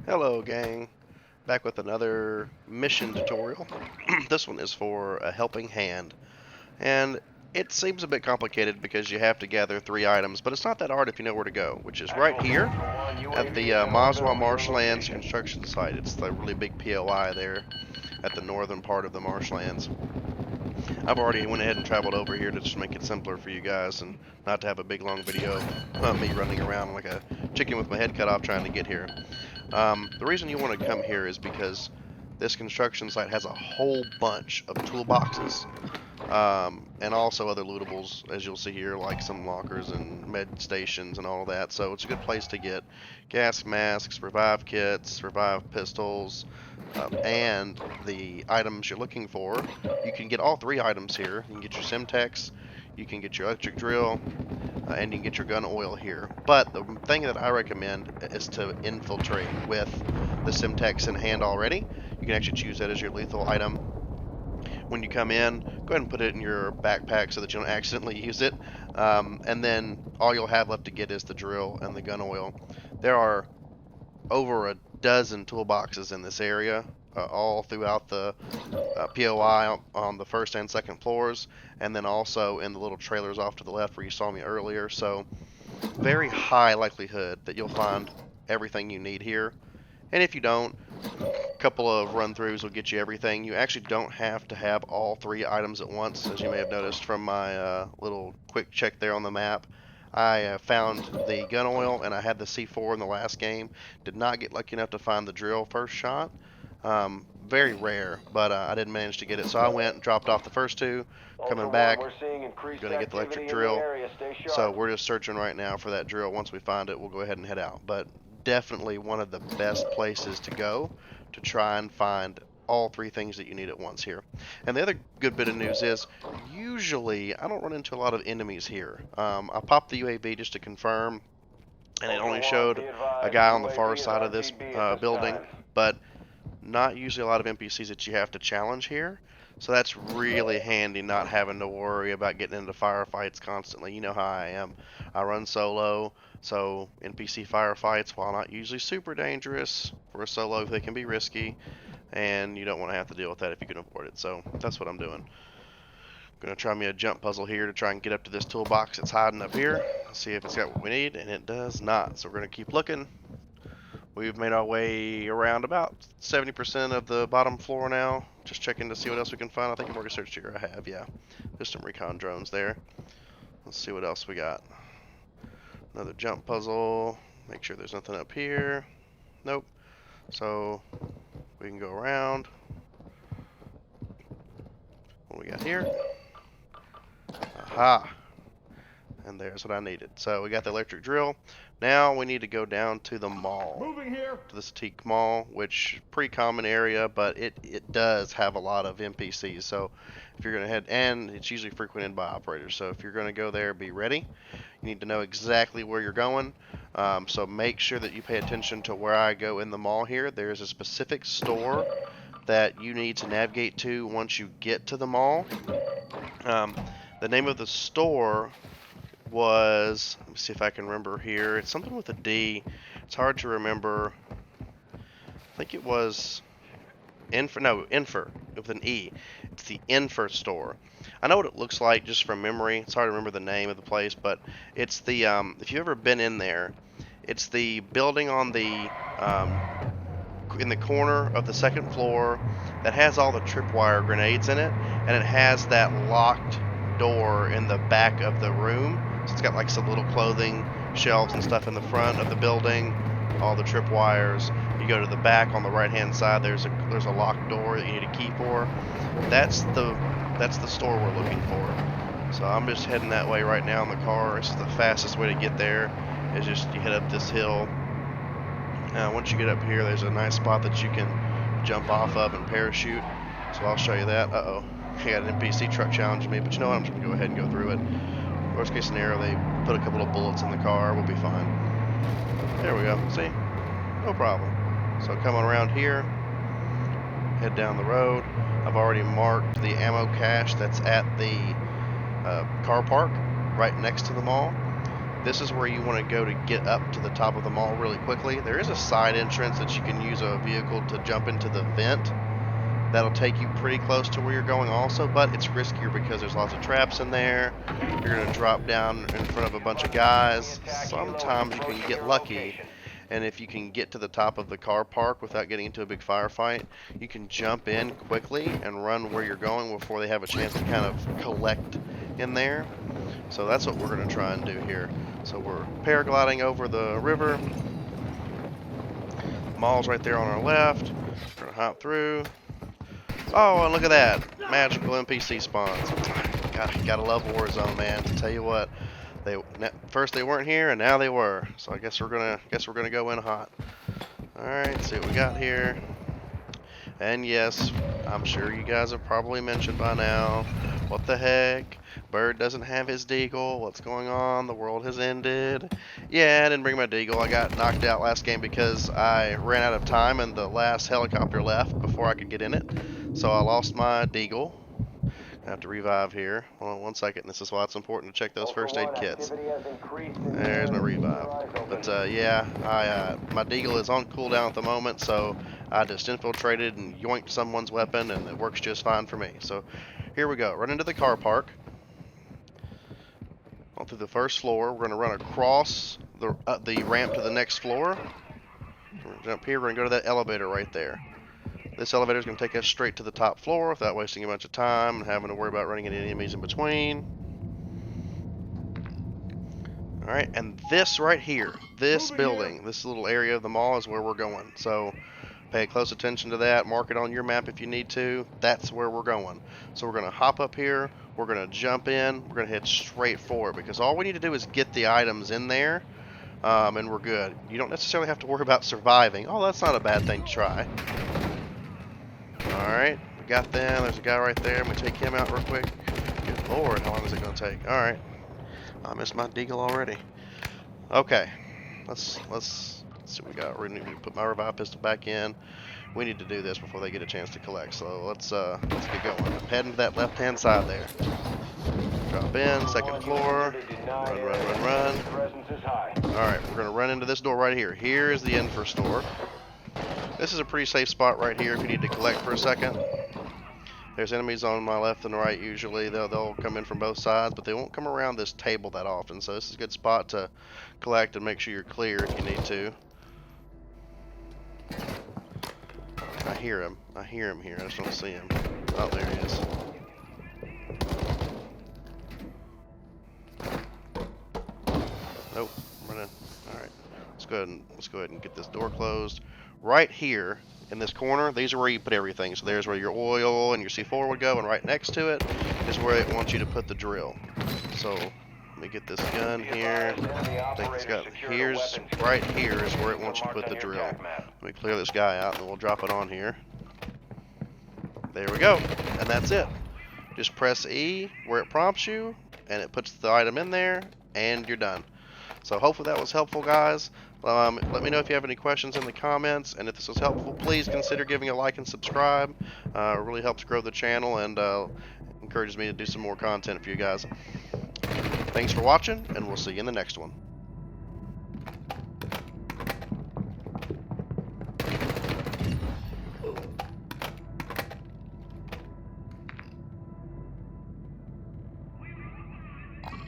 Hello gang, back with another mission tutorial. This one is for a helping hand, and it seems a bit complicated because you have to gather 3 items, but it's not that hard if you know where to go, which is right here at the Maswa Marshlands construction site. It's the really big POI there at the northern part of the marshlands. I've already went ahead and traveled over here to just make it simpler for you guys and not to have a big long video of me running around like a chicken with my head cut off trying to get here. The reason you want to come here is because this construction site has a whole bunch of toolboxes and also other lootables, as you'll see here, like some lockers and med stations and all that. So it's a good place to get gas masks, revive kits, revive pistols, and the items you're looking for. You can get all 3 items here. You can get your Simtex, you can get your electric drill, and you can get your gun oil here. But the thing that I recommend is to infiltrate with the Simtex in hand already. You can actually choose that as your lethal item. When you come in, go ahead and put it in your backpack so that you don't accidentally use it. And then all you'll have left to get is the drill and the gun oil. There are over a dozen toolboxes in this area, all throughout the POI on the first and second floors, and then also in the little trailers off to the left where you saw me earlier. So very high likelihood that you'll find everything you need here. And if you don't, a couple of run-throughs will get you everything. You actually don't have to have all 3 items at once, as you may have noticed from my little quick check there on the map. I found the gun oil and I had the C4 in the last game. Did not get lucky enough to find the drill first shot. Very rare, but I didn't manage to get it. So I went and dropped off the first 2. Coming back, gonna get the electric drill. So we're just searching right now for that drill. Once we find it, we'll go ahead and head out. But definitely one of the best places to go to try and find all 3 things that you need at once here. And the other good bit of news is, usually I don't run into a lot of enemies here. I popped the UAV just to confirm, and it only showed a guy on the far side of this building, but not usually a lot of NPCs that you have to challenge here. So that's really handy, not having to worry about getting into firefights constantly. You know how I am. I run solo, so NPC firefights, while not usually super dangerous for a solo, they can be risky, and you don't want to have to deal with that if you can avoid it. So that's what I'm doing. I'm going to try me a jump puzzle here to try and get up to this toolbox that's hiding up here. See if it's got what we need, and it does not. So we're going to keep looking. We've made our way around about 70% of the bottom floor now. Just checking to see what else we can find. I think I've already searched here. I have, yeah. There's some recon drones there. Let's see what else we got. Another jump puzzle. Make sure there's nothing up here. Nope. So we can go around. What we got here? Aha! And there's what I needed. So we got the electric drill. Now we need to go down to the mall. Moving here. To the Satique Mall, which pretty common area, but it does have a lot of NPCs. So if you're gonna head, and it's usually frequented by operators. So if you're gonna go there, be ready. You need to know exactly where you're going. So make sure that you pay attention to where I go in the mall here. There's a specific store that you need to navigate to once you get to the mall. The name of the store was, let me see if I can remember here. It's something with a D. It's hard to remember. I think it was Enfer with an E. It's the Enfer store. I know what it looks like just from memory. It's hard to remember the name of the place, but it's the if you've ever been in there, it's the building on the in the corner of the second floor that has all the tripwire grenades in it, and it has that locked door in the back of the room. So it's got like some little clothing shelves and stuff in the front of the building, all the tripwires. You go to the back on the right hand side, there's a locked door that you need a key for. That's the store we're looking for. So I'm just heading that way right now in the car. It's the fastest way to get there is just you head up this hill. Once you get up here, there's a nice spot that you can jump off of and parachute. So I'll show you that. Uh-oh. I got an NPC truck challenging me, but you know what? I'm just going to go ahead and go through it. Worst case scenario, they put a couple of bullets in the car. We'll be fine. There we go. See? No problem. So come on around here. Head down the road. I've already marked the ammo cache that's at the car park right next to the mall. This is where you want to go to get up to the top of the mall really quickly. There is a side entrance that you can use a vehicle to jump into the vent. That'll take you pretty close to where you're going also, but it's riskier because there's lots of traps in there. You're going to drop down in front of a bunch of guys. Sometimes you can get lucky, and if you can get to the top of the car park without getting into a big firefight, you can jump in quickly and run where you're going before they have a chance to kind of collect in there. So that's what we're going to try and do here. So we're paragliding over the river. Mall's right there on our left. We're going to hop through. Oh, and look at that. Magical NPC spawns. Gotta love Warzone, man. To tell you what, first they weren't here, and now they were. So I guess we're gonna go in hot. All right, see what we got here. And yes, I'm sure you guys have probably mentioned by now. What the heck? Bird doesn't have his deagle. What's going on? The world has ended. Yeah, I didn't bring my deagle. I got knocked out last game because I ran out of time and the last helicopter left before I could get in it. So I lost my deagle. I have to revive here. Hold on 1 second. This is why it's important to check those first aid kits. There's my revive. But yeah, my deagle is on cooldown at the moment, so I just infiltrated and yoinked someone's weapon, and it works just fine for me. So here we go. Run into the car park. On through the first floor. We're going to run across the ramp to the next floor. We're going to jump here. We're going to go to that elevator right there. This elevator is going to take us straight to the top floor without wasting a bunch of time and having to worry about running into enemies in between. Alright, and this right here, this building, this little area of the mall is where we're going. So pay close attention to that. Mark it on your map if you need to. That's where we're going. So we're going to hop up here. We're going to jump in. We're going to head straight forward because all we need to do is get the items in there, and we're good. You don't necessarily have to worry about surviving. Oh, that's not a bad thing to try. Alright, we got them. There's a guy right there. I'm going to take him out real quick. Good lord, how long is it going to take? Alright. I missed my deagle already. Okay. Let's see what we got. We need to put my revive pistol back in. We need to do this before they get a chance to collect. So let's get going. I'm heading to that left-hand side there. Drop in, second floor. Run. Alright, we're going to run into this door right here. Here is the Enfer store. This is a pretty safe spot right here if you need to collect for a second. There's enemies on my left and right usually. They'll come in from both sides, but they won't come around this table that often. So this is a good spot to collect and make sure you're clear if you need to. I hear him. I hear him here. I just don't see him. Oh, there he is. Nope. I'm running. Alright. Let's go ahead and get this door closed. Right here in this corner, these are where you put everything. So there's where your oil and your C4 would go, and right next to it is where it wants you to put the drill. So let me get this gun here. Take this gun. Right here is where it wants you to put the drill. Let me clear this guy out and we'll drop it on here. There we go. And that's it. Just press E where it prompts you and it puts the item in there and you're done. So hopefully that was helpful, guys. Let me know if you have any questions in the comments, and if this was helpful, please consider giving a like and subscribe. It really helps grow the channel and encourages me to do some more content for you guys. Thanks for watching, and we'll see you in the next one.